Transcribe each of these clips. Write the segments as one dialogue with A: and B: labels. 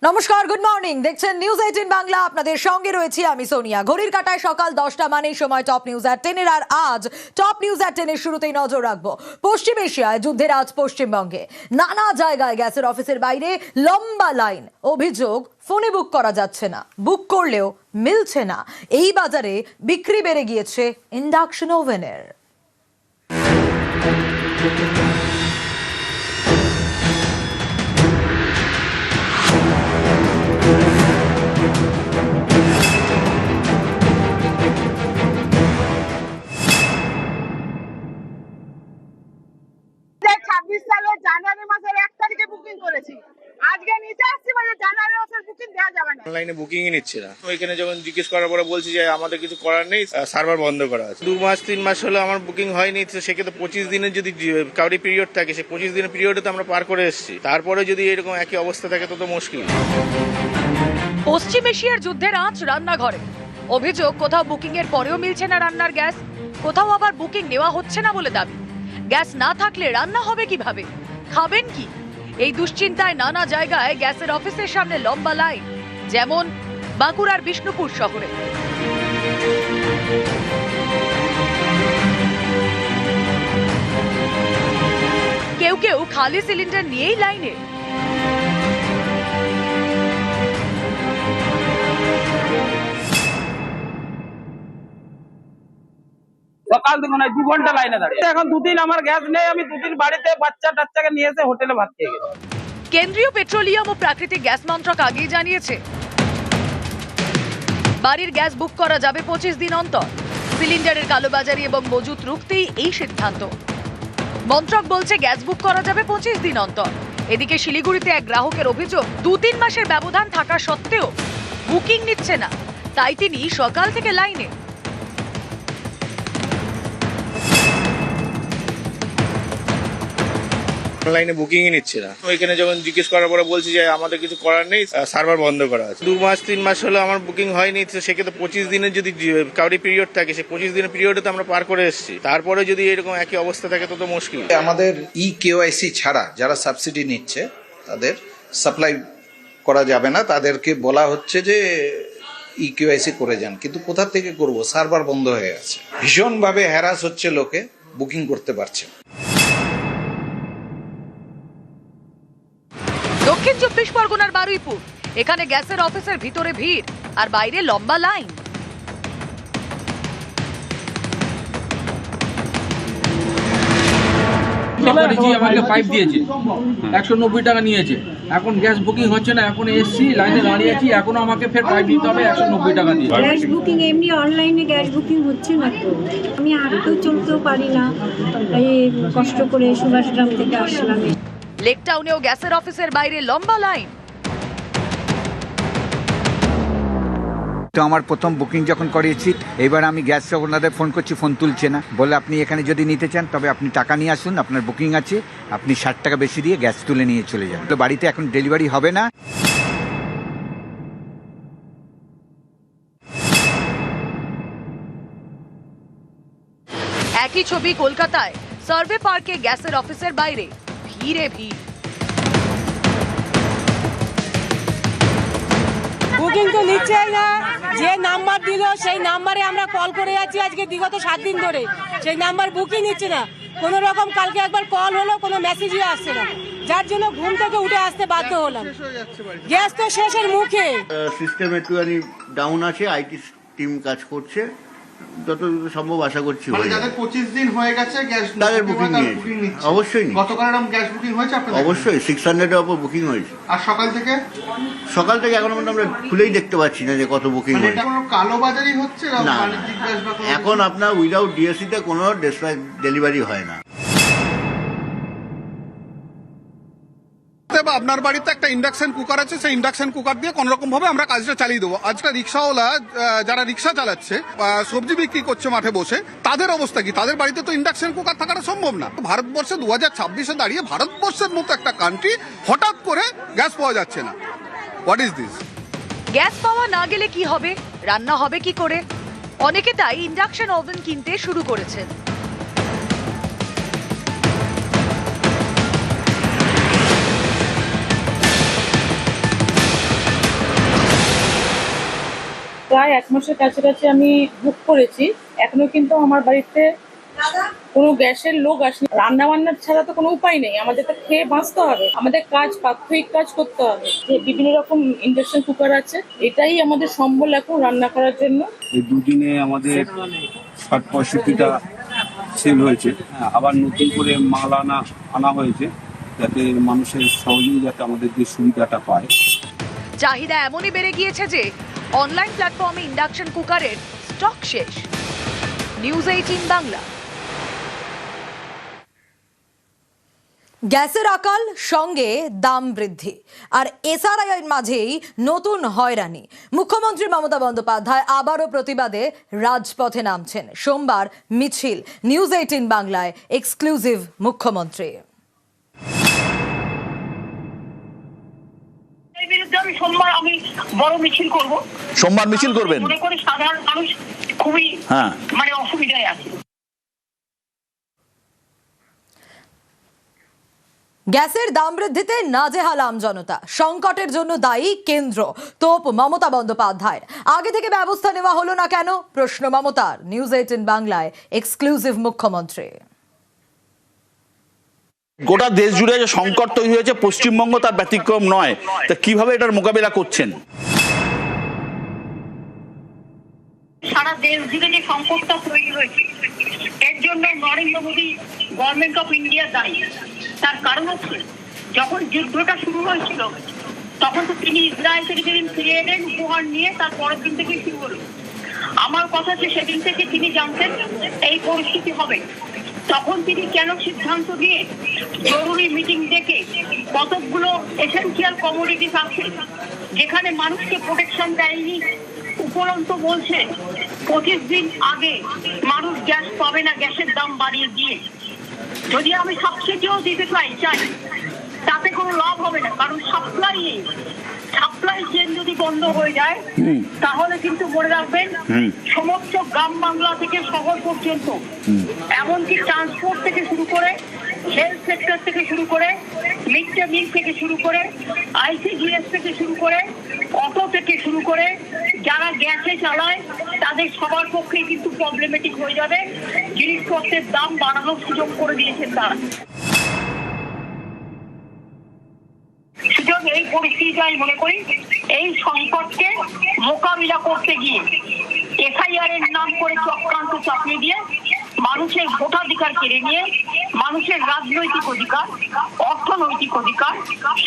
A: নমস্কার, good morning. দেখছেন news 18 Bangla. আপনাদের সঙ্গে রয়েছি আমি সোনিয়া। ঘড়ির কাঁটায় সকাল 10টা মানেই সময় টপ নিউজ এট 10 আর আজ টপ নিউজ এট 10 শুরুতেই নজর রাখবো পশ্চিম এশিয়ায় যুদ্ধের আজ পশ্চিমবঙ্গে নানা জায়গায় গ্যাসের অফিসের বাইরে লম্বা লাইন। অভিযোগ ফোনে বুক করা যাচ্ছে না, বুক করলেও মিলছে না। এই বাজারে বিক্রি বেড়ে গিয়েছে ইন্ডাকশন ওভেনের।
B: সালের জানুয়ারি মাসের 1 তারিখে বুকিং করেছি। আজকে নিতে আসছি মানে জানুয়ারি মাসের বুকিং দেওয়া যাবে না।
C: অনলাইনে বুকিংই নিচ্ছে না। ওইখানে যখন জিজ্ঞেস করার পরে বলছি যে আমাদের কিছু করার নেই, সার্ভার বন্ধ করা আছে। 2 মাস 3 মাস হলো আমার বুকিং হয়নি, তো সেক্ষেত্রে 25 দিনের যদি কাউরি পিরিয়ড থাকে, সেই 25 দিনের পিরিয়ডে তো আমরা পার করে এসেছি। তারপরে যদি এরকম একই অবস্থা থাকে তো মুশকিল।
D: পশ্চিম এশিয়ার যুদ্ধের আঁচ রান্নাঘরে। অভিযোগ কোথাও বুকিং এর পরেও মিলছে না রান্নার গ্যাস, কোথাও আবার বুকিং নেওয়া হচ্ছে না বলে দাবি। গ্যাস না থাকলে রান্না হবে কিভাবে, খাবেন কি? এই দুশ্চিন্তায় নানা জায়গায় গ্যাসের অফিসের সামনে লম্বা লাইন, যেমন বাঁকুড়ার বিষ্ণুপুর শহরে। কেউ কেউ খালি সিলিন্ডার নিয়েই লাইনে।
E: সকাল থেকে নয় 2 ঘন্টা লাইনে দাঁড়িয়ে। এখন দুদিন আমার গ্যাস নেই, আমি দুদিন বাড়িতে বাচ্চা টাচ্চাকে নিয়ে এসে হোটেলে ভাত খেয়ে গেছি।
D: কেন্দ্রীয় পেট্রোলিয়াম ও প্রাকৃতিক গ্যাস মন্ত্রক আগেই জানিয়েছে বাড়ির গ্যাস বুক করা যাবে 25 দিন অন্তর। সিলিন্ডারের কালোবাজারি এবং মজুত রুখতেই এই সিদ্ধান্ত। মন্ত্রক বলছে গ্যাস বুক করা যাবে 25 দিন অন্তর। এদিকে শিলিগুড়িতে এক গ্রাহকের অভিযোগ 2-3 মাসের ব্যবধান থাকা সত্ত্বেও বুকিং নিচ্ছে না, তাই তিনি সকাল থেকে লাইনে।
C: অনলাইনে বুকিংই নিচ্ছে না। ওইখানে যখন জিজ্ঞেস করার পরে বলছি যে আমাদের কিছু করার নেই, সার্ভার বন্ধ করা আছে। 2 মাস 3 মাস হলো আমার বুকিং হয়নি, তো সেক্ষেত্রে 25 দিনের যদি কাউরি পিরিয়ড থাকে, সেই 25 দিনের পিরিয়ডে তো আমরা পার করে এসেছি। তারপরে যদি এরকম একই অবস্থা থাকে তো মুশকিল।
F: আমাদের কেওয়াইসি ছাড়া যারা সাবসিডি নিচ্ছে তাদের সাপ্লাই করা যাবে না। তাদেরকে বলা হচ্ছে যে কেওয়াইসি করে যান, কিন্তু কোথা থেকে করব? সার্ভার বন্ধ হয়ে গেছে। ভীষণভাবে হ্যারাস হচ্ছে, লোকে বুকিং করতে পারছে না।
D: দক্ষিণ 24 পরগনার বারুইপুর, এখানে গ্যাসের অফিসের ভিতরে ভিড় আর বাইরে লম্বা লাইন।
G: আমাকে পাইপ দিয়েছে, 190 টাকা নিয়েছে। এখন গ্যাস বুকিং হচ্ছে না, এখন এসছি লাইনে দাঁড়িয়ে আছি, এখনো আমাকে ফের পাইপ দিতে হবে 190 টাকা দিয়ে।
H: গ্যাস বুকিং এমনি অনলাইনে গ্যাস বুকিং হচ্ছে না তো। আমি হাঁটতেও চলতেও পারি না, এই কষ্ট করে সুভাষগ্রাম থেকে আসলাম।
D: লেক টাউনেও গ্যাসের অফিসের বাইরে লম্বা লাইন।
I: তো আমার প্রথম বুকিং যখন করিয়েছি, এবার আমি গ্যাস ওনাদের ফোন করছি, ফোন তুলছে না। বলে আপনি এখানে যদি নিতে চান তবে আপনি টাকা নিয়ে আসুন, আপনার বুকিং আছে, আপনি 60 টাকা বেশি দিয়ে গ্যাস তুলে নিয়ে চলে যান। তো বাড়িতে এখন ডেলিভারি হবে না।
D: একই ছবি কলকাতায় সার্ভে পার্কে গ্যাসের অফিসের বাইরে ভিড়ে ভিড়।
B: বুকিং তো নিচ্ছেই না। যে নাম্বার দিল সেই নাম্বারে আমরা কল করে যাচ্ছি আজকে বিগত 7 দিন ধরে, সেই নাম্বার বুকিং নিচ্ছে না। কোনো রকম কালকে একবার কল হলো, কোনো মেসেজই আসছে না, যার জন্য ঘুম থেকে উঠে আসতে বাধ্য হলাম। গ্যাস তো শেষের মুখে।
J: সিস্টেম একটুখানি ডাউন আছে, আইটি টিম কাজ করছে, যতদূর সম্ভব আশা করছি।
K: যাদের 25 দিন হয়ে গেছে গ্যাস
J: তাদের বুকিং নিয়েছে, অবশ্যই
K: গতকাল এরকম গ্যাস বুকিং হয়েছে আপনাদের?
J: অবশ্যই 600 এর উপর বুকিং হয়েছে।
K: আর সকাল থেকে
J: এখনো পর্যন্ত আমরা খুলেই দেখতে পাচ্ছি না যে কত বুকিং
K: মানে
J: হয়েছে।
K: এটা কোনো কালোবাজারি হচ্ছে না?
J: না,
K: বাণিজ্যিক গ্যাস বা কোনো
J: এখন আপনার উইদাউট ডিএসসি তে কোনো ডেলিভারি হয় না।
K: আপনার বাড়িতে একটা ইন্ডাকশন কুকার আছে, সেই ইন্ডাকশন কুকার দিয়ে কোন রকম ভাবে আমরা কাজটা চালিয়ে দেবো। আজকে রিক্সাওয়ালা যারা রিক্সা চালাচ্ছে, সবজি বিক্রি করছে মাঠে বসে, তাদের অবস্থা কি? তাদের বাড়িতে তো ইন্ডাকশন কুকার থাকাটা সম্ভব না। ভারতবর্ষে 2026-এ দাঁড়িয়ে ভারতবর্ষের মতো একটা কান্ট্রি হঠাৎ করে গ্যাস পাওয়া যাচ্ছে না। What is this?
D: গ্যাস পাওয়া না গেলে কি হবে, রান্না হবে কি করে? অনেকে তাই ইন্ডাকশন ওভেন কিনতে শুরু করেছেন।
B: প্রায় 1 মাসের কাছাকাছি আমি বুক করেছি, এখনো কিন্তু আমার বাড়িতে কোনো গ্যাসের লোক আসেনি। রান্না বান্নার ছাড়া তো কোনো উপায় নেই, আমাদের তো খেয়ে বাঁচতে হবে, আমাদের কাজ প্রাত্যহিক কাজ করতে হবে। যে বিভিন্ন রকম ইন্ডাকশন কুকার আছে, এটাই আমাদের সম্বল এখন রান্না করার জন্য।
E: এই দুদিনে আমাদের 60-65টা সেল হয়েছে। আবার নতুন করে মাল আনা হয়েছে, যাতে মানুষের সহজেই যাতে আমাদের যে সুবিধাটা পায়।
D: চাহিদা এমনই বেড়ে গিয়েছে যে অনলাইন প্ল্যাটফর্মে ইন্ডাকশন কুকারের স্টক শেষ। নিউজ 18 বাংলা।
A: গ্যাসের আকাল, সঙ্গে দাম বৃদ্ধি আর এসআরআই মাঝেই নতুন হয়রানি। মুখ্যমন্ত্রী মমতা বন্দ্যোপাধ্যায় আবারও প্রতিবাদে রাজপথে নামছেন। সোমবার মিছিল। নিউজ 18 বাংলায় এক্সক্লুসিভ মুখ্যমন্ত্রী।
B: আমি বড় মিছিল করব।
L: সোমবার মিছিল করবেন?
B: মনে করি সাধারণ মানুষ খুবই অসুবিধায় আছে।
A: গ্যাসের দাম বৃদ্ধিতে নাজেহাল আমজনতা। সংকটের জন্য দায়ী কেন্দ্র, তোপ মমতা বন্দ্যোপাধ্যায়ের। আগে থেকে ব্যবস্থা নেওয়া হলো না কেন, প্রশ্ন মমতার। নিউজ 18 বাংলায় এক্সক্লুসিভ মুখ্যমন্ত্রী।
L: গোটা দেশ জুড়ে যে সংকট তৈরি হয়েছে, পশ্চিমবঙ্গ তার ব্যতিক্রম নয়। তা কিভাবে এটার মোকাবিলা করছেন?
B: সারা দেশ জুড়ে যে সংকটটা তৈরি হয়েছে, এর জন্য Narendra Modi government of India দায়ী। তার কারণ হচ্ছে, যখন যুদ্ধটা শুরু হয়েছিল তখন তো তিনি ইসরায়েল থেকে যেদিন ফিরে এলেন উপহার নিয়ে, তার পরের দিন থেকে শুরু হলো। আমার কথা হচ্ছে, সেদিন থেকে তিনি জানতেন এই পরিস্থিতি হবে। তখন তিনি কেন সিদ্ধান্ত নিয়ে জরুরি মিটিং ডেকে কতকগুলো এসেনশিয়াল কমোডিটিস আছে যেখানে মানুষকে প্রোটেকশন দেয়নি, উপরন্ত বলছে 25 দিন আগে মানুষ গ্যাস পাবে না, গ্যাসের দাম বাড়িয়ে দিয়ে। যদি আমি সাবসিডিও দিতে চাই তাতে কোনো লাভ হবে না, কারণ সাপ্লাই নেই। সাপ্লাই চেন যদি বন্ধ হয়ে যায় তাহলে কিন্তু মনে রাখবেন, সমস্ত গ্রাম বাংলা থেকে শহর পর্যন্ত, এমনকি ট্রান্সপোর্ট থেকে শুরু করে, হেলথ সেক্টর থেকে শুরু করে, মিড ডে মিল থেকে শুরু করে, আইসিডিএস থেকে শুরু করে, অটো থেকে শুরু করে, যারা গ্যাসে চালায় তাদের সবার পক্ষে কিন্তু প্রবলেমেটিক হয়ে যাবে। জিনিসপত্রের দাম বাড়ানোর সুযোগ করে দিয়েছেন তারা। সুযোগ এই পরিস্থিতিতে আমি মনে করি এই সংকটকে মোকাবিলা করতে গিয়ে এফআইআর এর নাম করে চক্রান্ত চাপিয়ে দিয়ে মানুষের ভোটাধিকার কেড়ে নিয়ে মানুষের রাজনৈতিক অধিকার, অর্থনৈতিক অধিকার,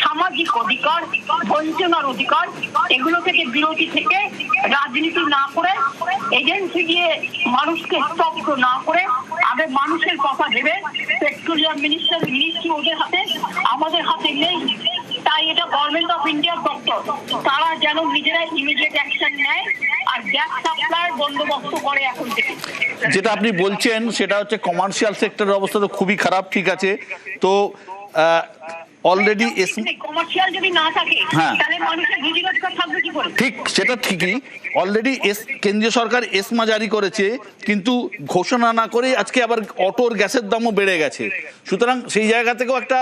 B: সামাজিক অধিকার, বঞ্চনার অধিকার, এগুলো থেকে বিরতি থেকে রাজনীতি না করে, এজেন্সি দিয়ে মানুষকে স্তব্ধ না করে, আগে মানুষের কথা ভেবে পেট্রোলিয়াম মিনিস্ট্রি ওদের হাতে, আমাদের হাতে নেই। তাই এটা গভর্নমেন্ট অফ ইন্ডিয়ার দপ্তর, তারা যেন নিজেরা ইমিডিয়েট অ্যাকশন নেয় আর গ্যাস সাপ্লাই বন্দোবস্ত করে এখন থেকে।
L: যেটা আপনি বলছেন সেটা হচ্ছে কমার্শিয়াল সেক্টরের অবস্থা তো খুবই খারাপ, ঠিক আছে। তো অলরেডি
B: কমার্শিয়াল যদি না থাকে তাহলে মানুষের রুজি রোজগার থাকবে কি করে?
L: ঠিক, সেটা ঠিকই। অলরেডি কেন্দ্রীয় সরকার এসমা জারি করেছে, কিন্তু ঘোষণা না করে আজকে আবার অটোর গ্যাসের দামও বেড়ে গেছে। সুতরাং সেই জায়গা থেকেও একটা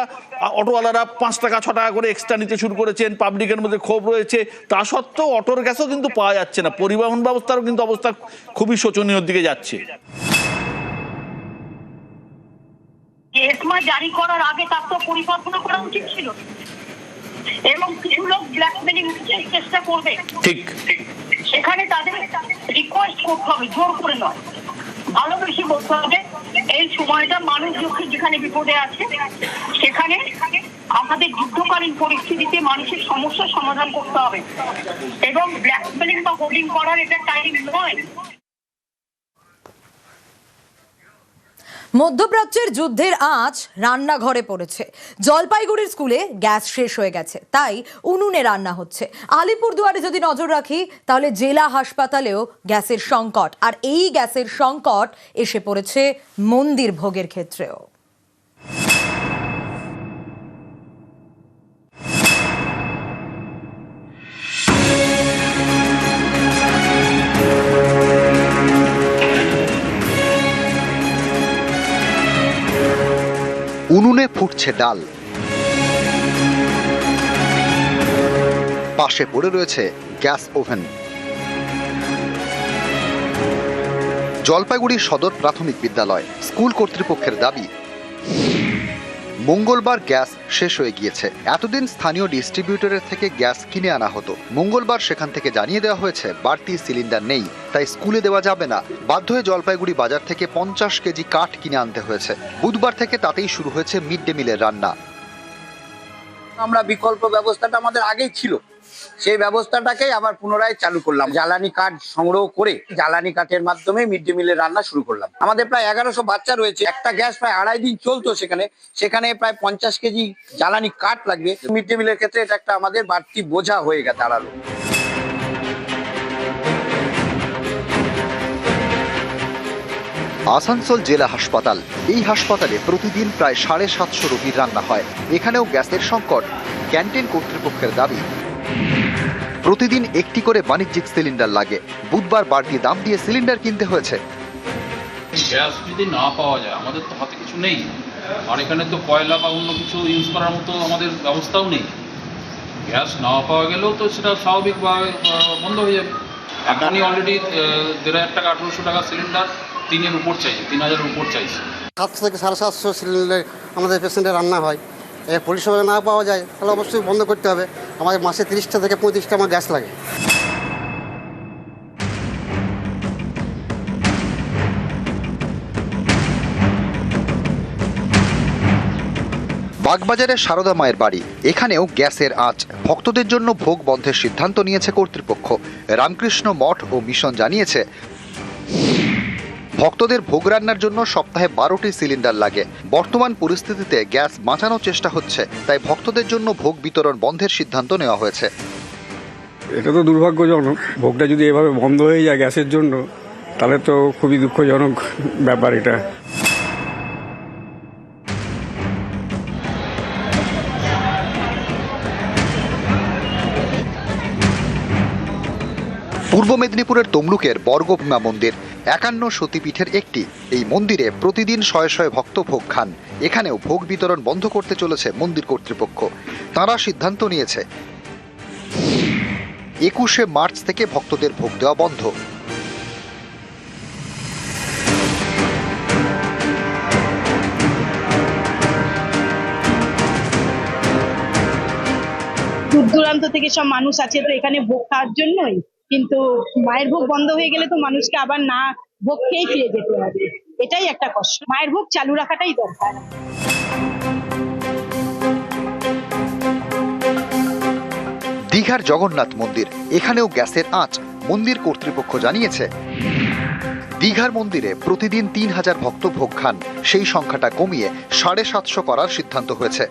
L: অটোওয়ালারা 5 টাকা 6 টাকা করে এক্সট্রা নিতে শুরু করেছেন, পাবলিকের মধ্যে ক্ষোভ রয়েছে। তা সত্ত্বেও অটোর গ্যাসও কিন্তু পাওয়া যাচ্ছে না। পরিবহন ব্যবস্থারও কিন্তু অবস্থা খুবই শোচনীয় দিকে যাচ্ছে।
B: এসমা জারি করার আগে তার তো পরিকল্পনা করা উচিত ছিল, এবং কিছু লোক ব্ল্যাকমেলিং চেষ্টা করবে।
L: ঠিক,
B: সেখানে তাদের রিকোয়েস্ট করতে হবে, জোর করে নয়, ভালোবেসে বলতে হবে এই সময়টা মানুষ যেখানে বিপদে আছে, সেখানে আমাদের যুদ্ধকালীন পরিস্থিতিতে মানুষের সমস্যার সমাধান করতে হবে, এবং ব্ল্যাকমেলিং বা হোর্ডিং করার এটা টাইম নয়।
A: মধ্যপ্রাচ্যের যুদ্ধের আঁচ রান্নাঘরে পড়েছে। জলপাইগুড়ির স্কুলে গ্যাস শেষ হয়ে গেছে, তাই উনুনে রান্না হচ্ছে। আলিপুরদুয়ারে যদি নজর রাখি তাহলে জেলা হাসপাতালেও গ্যাসের সংকট, আর এই গ্যাসের সংকট এসে পড়েছে মন্দির ভোগের ক্ষেত্রেও।
M: উনুনে ফুটছে ডাল, পাশে পড়ে রয়েছে গ্যাস ওভেন। জলপাইগুড়ি সদর প্রাথমিক বিদ্যালয় স্কুল কর্তৃপক্ষের দাবি মঙ্গলবার গ্যাস শেষ হয়ে গিয়েছে। এতদিন স্থানীয় ডিস্ট্রিবিউটরের থেকে গ্যাস কিনে আনা হতো। মঙ্গলবার সেখান থেকে জানিয়ে দেওয়া হয়েছে বাড়তি সিলিন্ডার নেই, তাই স্কুলে দেওয়া যাবে না। বাধ্য হয়ে জলপাইগুড়ি বাজার থেকে 50 কেজি কাঠ কিনে আনতে হয়েছে। বুধবার থেকে তাতেই শুরু হয়েছে মিড ডে মিলের রান্না।
N: আমরা বিকল্প ব্যবস্থাটা আমাদের আগেই ছিল, সেই ব্যবস্থাটাকেই আবার পুনরায় চালু করলাম। জ্বালানি কাঠ সংগ্রহ করে জ্বালানি কাঠের মাধ্যমে মিড ডে মিলের রান্না শুরু করলাম। আমাদের প্রায় 1100 বাচ্চা রয়েছে। একটা গ্যাস প্রায় 2.5 দিন চলতো, সেখানে প্রায় 50 কেজি জ্বালানি কাঠ লাগবে। মিড ডে মিলের ক্ষেত্রে এটা একটা আমাদের বাড়তি বোঝা হয়ে দাঁড়ালো।
M: আসানসোল জেলা হাসপাতাল, এই হাসপাতালে প্রতিদিন প্রায় 750 রোগীর রান্না হয়। এখানেও গ্যাসের সংকট। ক্যান্টিন কর্তৃপক্ষের দাবি প্রতিদিন একটি করে বাণিজ্যিক সিলিন্ডার লাগে। বুধবার বাড়তি দাম দিয়ে সিলিন্ডার কিনতে হয়েছে।
G: গ্যাস যদি না পাওয়া যায়, আমাদের তো হাতে কিছু নেই, আর এখানে তো কয়লা বা অন্য কিছু ইউজ করার মতো আমাদের ব্যবস্থাও নেই। গ্যাস না পাওয়া গেলেও তো সেটা স্বাভাবিকভাবে বন্ধ হয়ে যাবে। এখনই অলরেডি 1,500 টাকা 1,800 টাকা সিলিন্ডার 3,000 উপর চাইছে, 3,000 উপর চাইছে।
O: 700 থেকে 750 সিলিন্ডার আমাদের পেশেন্টের রান্না হয়। পরিষেবা না পাওয়া যায় তাহলে অবশ্যই বন্ধ করতে হবে। আমাদের মাসে 30টা থেকে 35টা আমার গ্যাস লাগে।
M: বাগবাজারের সারদা মায়ের বাড়ি, এখানেও গ্যাসের আঁচ। ভক্তদের জন্য ভোগ বন্ধের সিদ্ধান্ত নিয়েছে কর্তৃপক্ষ। রামকৃষ্ণ মঠ ও মিশন জানিয়েছে ভক্তদের ভোগ রান্নার জন্য সপ্তাহে 12টি সিলিন্ডার লাগে। বর্তমান পরিস্থিতিতে গ্যাস বাঁচানোর চেষ্টা হচ্ছে, তাই ভক্তদের জন্য ভোগ বিতরণ বন্ধের সিদ্ধান্ত নেওয়া হয়েছে।
P: এটা তো দুর্ভাগ্যজনক। ভোগটা যদি এভাবে বন্ধ হয়ে যায় গ্যাসের জন্য, তাহলে তো খুবই দুঃখজনক ব্যাপার এটা।
M: পূর্ব মেদিনীপুরের তমলুকের বর্গভীমা মন্দির 51 সতীপীঠের একটি। এই মন্দিরে প্রতিদিন শয়ে শয়ে ভক্ত ভোগ খান। এখানেও ভোগ বিতরণ বন্ধ করতে চলেছে মন্দির কর্তৃপক্ষ। তারা সিদ্ধান্ত নিয়েছে 21শে মার্চ থেকে ভক্তদের ভোগ দেওয়া বন্ধ।
Q: দূর দূরান্ত থেকে সব মানুষ আছে তো এখানে ভোগ খাওয়ার জন্যই, কিন্তু মায়ের ভোগ বন্ধ হয়ে গেলে তো মানুষকে আবার না ভোগ খেয়েই ফিরে যেতে হবে। এটাই একটা কষ্ট। মায়ের ভোগ চালু রাখাটাই দরকার।
M: দীঘার জগন্নাথ মন্দির, এখানেও গ্যাসের আঁচ। মন্দির কর্তৃপক্ষ জানিয়েছে দীঘার মন্দিরে প্রতিদিন 3000 ভক্ত ভোগ খান। সেই সংখ্যাটা কমিয়ে 750 করার সিদ্ধান্ত হয়েছে।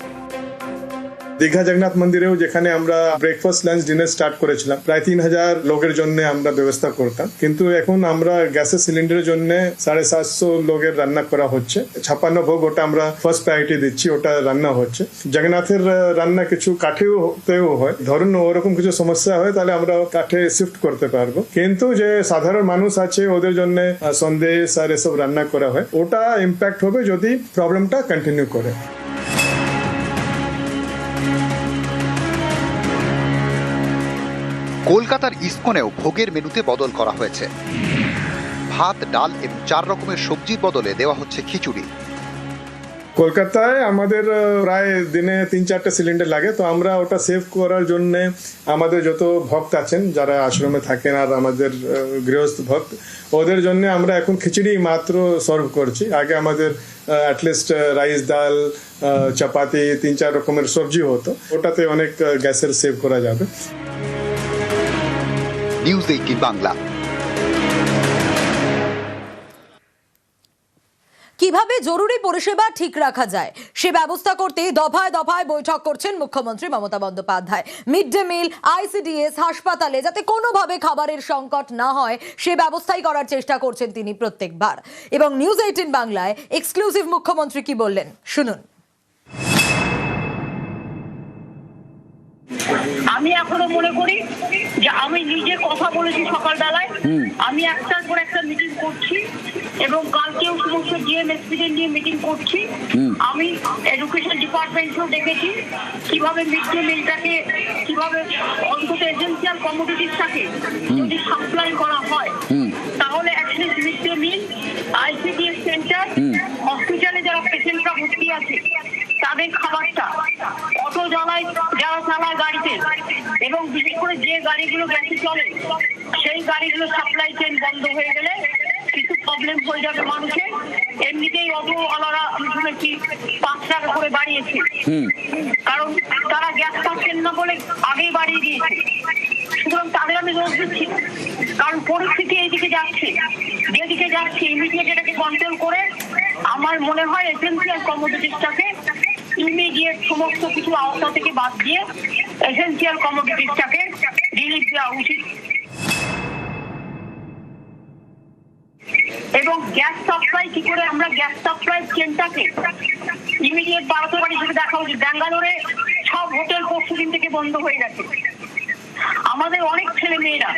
R: দীঘা জগন্নাথ মন্দিরেও যেখানে আমরা ব্রেকফাস্ট লাঞ্চ ডিনার স্টার্ট করেছিলাম, প্রায় 3000 লোকের জন্য আমরা ব্যবস্থা করতাম, কিন্তু এখন আমরা গ্যাসের সিলিন্ডারের জন্য 750 লোকের রান্না করা হচ্ছে। 56 ভোগ ওটা আমরা ফার্স্ট প্রায়োরিটি দিচ্ছি, ওটা রান্না হচ্ছে। জগন্নাথের রান্না কিছু কাঠেও হয়, ধরুন ওরকম কিছু সমস্যা হয় তাহলে আমরা কাঠে শিফট করতে পারবো, কিন্তু যে সাধারণ মানুষ আছে ওদের জন্য সন্দেশ আর এসব রান্না করা হয়, ওটা ইম্প্যাক্ট হবে যদি প্রবলেমটা কন্টিনিউ করে।
M: কলকাতার ইসকনেও ভোগের মেনুতে বদল করা হয়েছে। ভাত, ডাল এবং 4 রকমের সবজির বদলে দেওয়া হচ্ছে খিচুড়ি।
R: কলকাতায় আমাদের প্রায় দিনে 3-4টা সিলিন্ডার লাগে, তো আমরা ওটা সেভ করার জন্য আমাদের যত ভক্ত আছেন যারা আশ্রমে থাকেন আর আমাদের গৃহস্থ ভক্ত, ওদের জন্য আমরা এখন খিচুড়ি মাত্র সার্ভ করছি। আগে আমাদের অ্যাটলিস্ট রাইস, ডাল, চাপাতি, 3-4 রকমের সবজি হতো, ওটাতে অনেক গ্যাসের সেভ করা যাবে।
M: নিউজ 18 বাংলা।
A: কিভাবে জরুরি পরিষেবা ঠিক রাখা যায় সে ব্যবস্থা করতে দফায় দফায় বৈঠক করছেন মুখ্যমন্ত্রী Mamata Bandyopadhyay. Mid day meal, ICDS, হাসপাতালে যাতে কোনোভাবে খাবারের সংকট না হয় সে ব্যবস্থাই করার চেষ্টা করছেন তিনি প্রত্যেকবার। এবং নিউজ 18 বাংলায় এক্সক্লুসিভ মুখ্যমন্ত্রী কি বললেন শুনুন।
S: আমি এখনো মনে করি যে আমি নিজে কথা বলেছি সকালবেলায়, আমি একটার পর একটা মিটিং করছি এবং কালকেও সমস্ত জিএমএসপিদের নিয়ে মিটিং করছি। আমি এডুকেশন ডিপার্টমেন্টকেও দেখেছি কিভাবে মিড ডে মিলটাকে কিভাবে অন্তত এসেন্সিয়াল কমোডিটিসটাকে যদি সাপ্লাই করা হয় তাহলে at least mid day meal ICDS centre, হসপিটালে যারা পেশেন্টরা ভর্তি আছে তাদের খাবারটা, অটো যারা চালায় গাড়িতে, এবং বিশেষ করে যে গাড়িগুলো গ্যাসে চলে সেই গাড়িগুলো সাপ্লাই চেইন বন্ধ হয়ে গেলে কিছু প্রবলেম হয়ে যাবে মানুষের। এমনিতেই অটোওয়ালারা আমি শুনেছি 5 টাকা করে বাড়িয়েছে, কারণ তারা গ্যাস পাচ্ছেন না বলে আগেই বাড়িয়ে দিয়েছে। সুতরাং তাদের আমি দোষ দিচ্ছি না, কারণ পরিস্থিতি এইদিকে যাচ্ছে, যেদিকে যাচ্ছে ইমিডিয়েট এটাকে কন্ট্রোল করে আমার মনে হয় এসেন্সিয়াল কমোডিটিসটাকে ইমিডিয়েট সমস্ত কিছু আওতা থেকে বাদ দিয়ে এসেন্সিয়াল কমোডিটিসটাকে রিলিফ দেওয়া উচিত। এবং গ্যাস সাপ্লাই কি করে আমরা গ্যাস সাপ্লাই চেনটাকে ইমিডিয়েট বাড়াতে পারি সেটা দেখা উচিত। ব্যাঙ্গালোরে সব হোটেল পরশুদিন থেকে বন্ধ হয়ে গেছে। আমাদের অনেক ছেলে মেয়েরা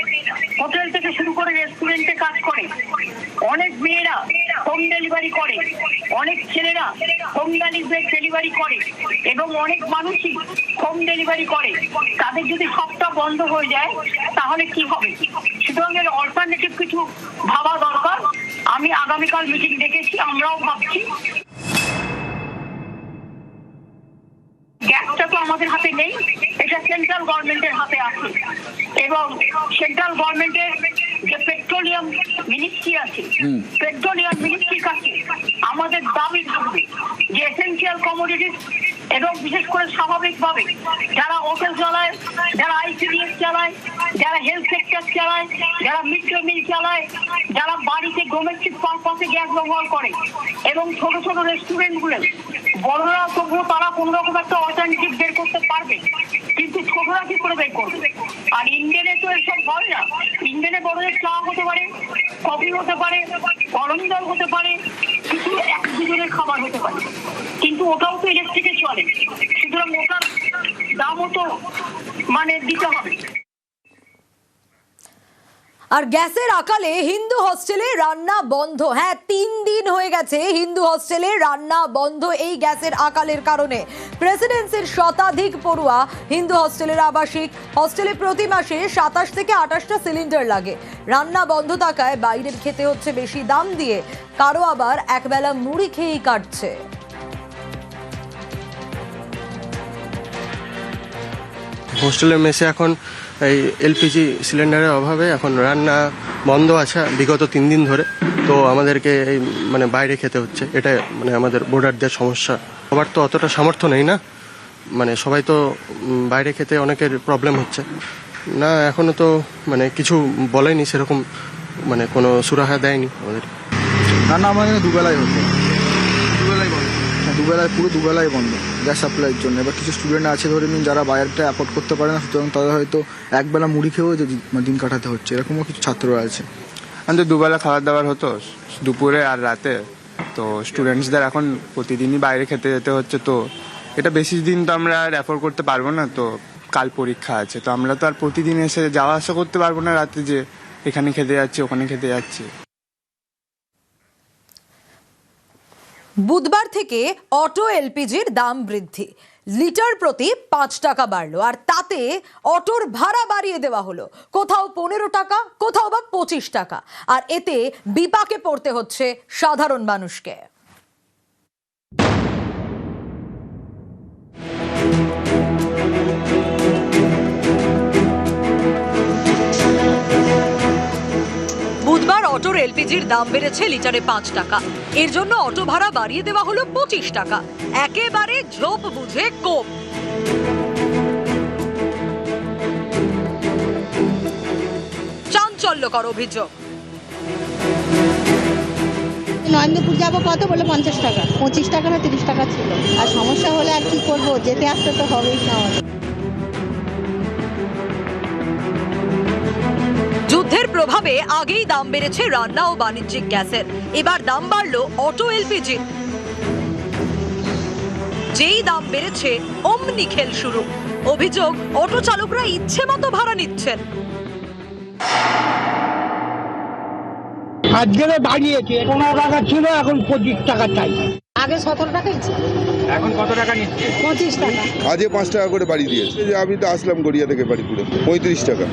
S: হোটেল থেকে শুরু করে রেস্টুরেন্টে কাজ করে, অনেক মেয়েরা হোম ডেলিভারি করে, অনেক ছেলেরা হোম ডেলিভারি করে, এবং অনেক মানুষই হোম ডেলিভারি করে। তাদের যদি সবটা বন্ধ হয়ে যায় তাহলে কি হবে? সুতরাং এর অল্টারনেটিভ কিছু ভাবা দরকার। আমি আগামীকাল মিটিং ডেকেছি, আমরাও ভাবছি। গ্যাসটা তো আমাদের হাতে নেই, এটা সেন্ট্রাল গভর্নমেন্টের হাতে আছে, এবং সেন্ট্রাল গভর্নমেন্টের যে পেট্রোলিয়াম মিনিস্ট্রি আছে, পেট্রোলিয়াম মিনিস্ট্রির কাছে আমাদের দাবি থাকবে যে এসেন্সিয়াল কমোডিটিস এবং বিশেষ করে স্বাভাবিকভাবে যারা অটো চালায়, যারা আইসিডিএস চালায়, যারা হেলথ সেক্টর চালায়, যারা মিড ডে মিল চালায়, যারা বাড়িতে ডোমেস্টিক পারপাসে গ্যাস ব্যবহার করে, এবং ছোট ছোট রেস্টুরেন্টগুলো, বড়রা তবুও তারা কোন রকম একটা অল্টারনেটিভ বের করতে পারবে, কিন্তু ছোটরা কি করে বের করবে? আর ইন্ডিয়ানে তো এসব হয় না। ইন্ডিয়ানে বড়দের চা হতে পারে, কফি হতে পারে, গরম জল হতে পারে, কিছু 1-2 জনের খাবার হতে পারে, কিন্তু ওটাও তো ইলেকট্রিকে চলে। সুতরাং ওটার দামও তো দিতে হবে।
A: আর গ্যাসের আকালে হিন্দু হোস্টেলে রান্না বন্ধ। হ্যাঁ, 3 দিন হয়ে গেছে হিন্দু হোস্টেলে রান্না বন্ধ এই গ্যাসের আকালের কারণে। প্রেসিডেন্সির শতাধিক পড়ুয়া হিন্দু হোস্টেলের আবাসিক। হোস্টেলে প্রতি মাসে 27 থেকে 28টা সিলিন্ডার লাগে। রান্না বন্ধ থাকায় বাইরের খেতে হচ্ছে বেশি দাম দিয়ে, কারো আবার একবেলা মুড়ি খেয়েই কাটছে।
T: হোস্টেলের মেসে এখন এই এলপিজি সিলিন্ডারের অভাবে এখন রান্না বন্ধ আছে বিগত 3 দিন ধরে। তো আমাদেরকে এই বাইরে খেতে হচ্ছে, এটা আমাদের বোর্ডারদের সমস্যা। সবার তো অতটা সামর্থ্য নেই না, সবাই তো বাইরে খেতে অনেকের প্রবলেম হচ্ছে না। এখনো তো কিছু বলেনি সেরকম, কোনো সুরাহা দেয়নি আমাদের।
U: রান্না আমাদের দুবেলায় হতো, দুবেলায় পুরো দুবেলায় বন্ধ গ্যাস সাপ্লাইয়ের জন্য। এবার কিছু স্টুডেন্ট আছে ধরে নিন যারা বাইরেটা অ্যাফোর্ড করতে পারে না, সুতরাং তাদের হয়তো একবেলা মুড়ি খেয়েও দিন কাটাতে হচ্ছে, এরকমও কিছু ছাত্ররা আছে।
V: আমাদের দুবেলা খাবার দাবার হতো, দুপুরে আর রাতে। তো স্টুডেন্টসদের এখন প্রতিদিনই বাইরে খেতে যেতে হচ্ছে, তো এটা বেশি দিন তো আমরা আর অ্যাফোর্ড করতে পারবো না। তো কাল পরীক্ষা আছে, তো আমরা তো আর প্রতিদিন এসে যাওয়া আসা করতে পারবো না রাতে, যে এখানে খেতে যাচ্ছি ওখানে খেতে যাচ্ছি।
A: বুধবার থেকে অটো এলপিজির দাম বৃদ্ধি, লিটার প্রতি 5 টাকা বাড়লো, আর তাতে অটোর ভাড়া বাড়িয়ে দেওয়া হলো। কোথাও 15 টাকা, কোথাও বা 25 টাকা। আর এতে বিপাকে পড়তে হচ্ছে সাধারণ মানুষকে। বুধবার অটোর এলপিজির দাম বেড়েছে লিটারে 5 টাকা। এর জন্য অটো ভাড়া বাড়িয়ে দেওয়া হলো 25 টাকা। একেবারে ঝোপ বুঝে কোপ। চাঞ্চল্যকর অভিযোগ।
W: নরেন্দ্রপুর যাবো কত বলে 50 টাকা, 25 টাকা না 30 টাকা ছিল। আর সমস্যা হলে আর কি করবো, যেতে আসতে তো হবেই না।
A: যুদ্ধের প্রভাবে আগেই দাম বেড়েছে রান্না ও বাণিজ্যিক গ্যাসের, এবার দাম বাড়লো অটো এলপিজি। যেই দাম বেড়েছে অমনি খেল শুরু। অভিযোগ, অটো চালকরা ইচ্ছে মতো ভাড়া নিচ্ছেন।
X: আজকে বাড়িয়েছে, 15 টাকা ছিল, এখন 25 টাকা চাই।
W: আগে 17 টাকাই ছিল,
U: এখন কত টাকা নিচ্ছে?
W: 25 টাকা।
Y: আজকে 5 টাকা করে বাড়ি দিয়েছে। আমি তো আসলাম গড়িয়া থেকে বাড়িপুরে, 35 টাকা।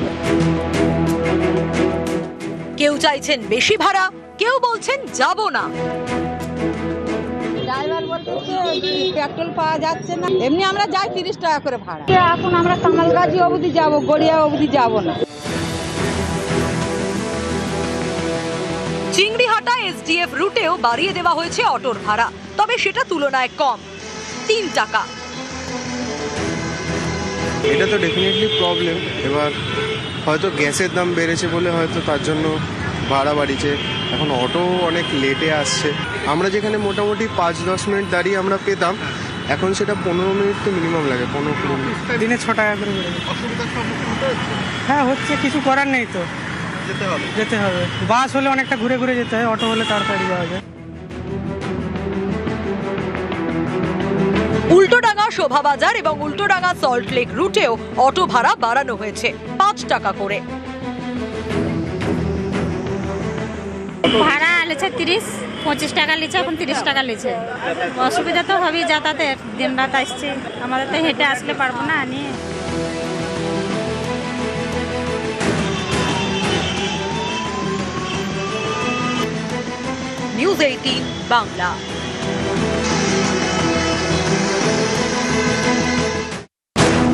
A: কেউ চাইছেন বেশি ভাড়া, কেউ বলছেন যাব না।
W: ড্রাইভার বলতেছে পেট্রোল পাওয়া যাচ্ছে না, এমনি আমরা যাই 30 টাকা করে ভাড়া। এখন আমরা কামালগাজি অবধি যাব, গড়িয়া অবধি যাব না।
A: চিংড়িহাটা এসডিএফ রুটেও বাড়িয়ে দেওয়া হয়েছে অটোর ভাড়া, তবে সেটা তুলনায় কম, 3 টাকা।
T: এটা তো ডেফিনেটলি প্রবলেম। এবার হয়তো গ্যাসের দাম বেড়েছে বলে হয়তো তার জন্য ভাড়া বাড়িছে। এখন অটো অনেক লেটে আসছে। আমরা যেখানে মোটামুটি 5-10 মিনিট দাঁড়িয়ে আমরা পেতাম, এখন সেটা 15 মিনিট তো মিনিমাম লাগে, 15-20 মিনিট।
B: দিনে 6 টাকা করে বেড়ে গেছে। হ্যাঁ হচ্ছে, কিছু করার নেই তো, যেতে হবে। বাস হলে অনেকটা ঘুরে ঘুরে যেতে হয়, অটো হলে তাড়াতাড়ি যাওয়া যায়।
A: উল্টোডাঙ্গা শোভাবাজার এবং উল্টোডাঙ্গা সল্ট লেক রুটেও অটো ভাড়া বাড়ানো হয়েছে 5 টাকা করে।
W: ভাড়া আলেছে 30-25 টাকা লিছে, এখন 30 টাকা লিছে। অসুবিধা তো হবেই, যাতায়াতের দিন রাত আসছে, আমাদের তো হেঁটে আসলে পারবো না নিয়ে।
A: নিউজ 18 বাংলা।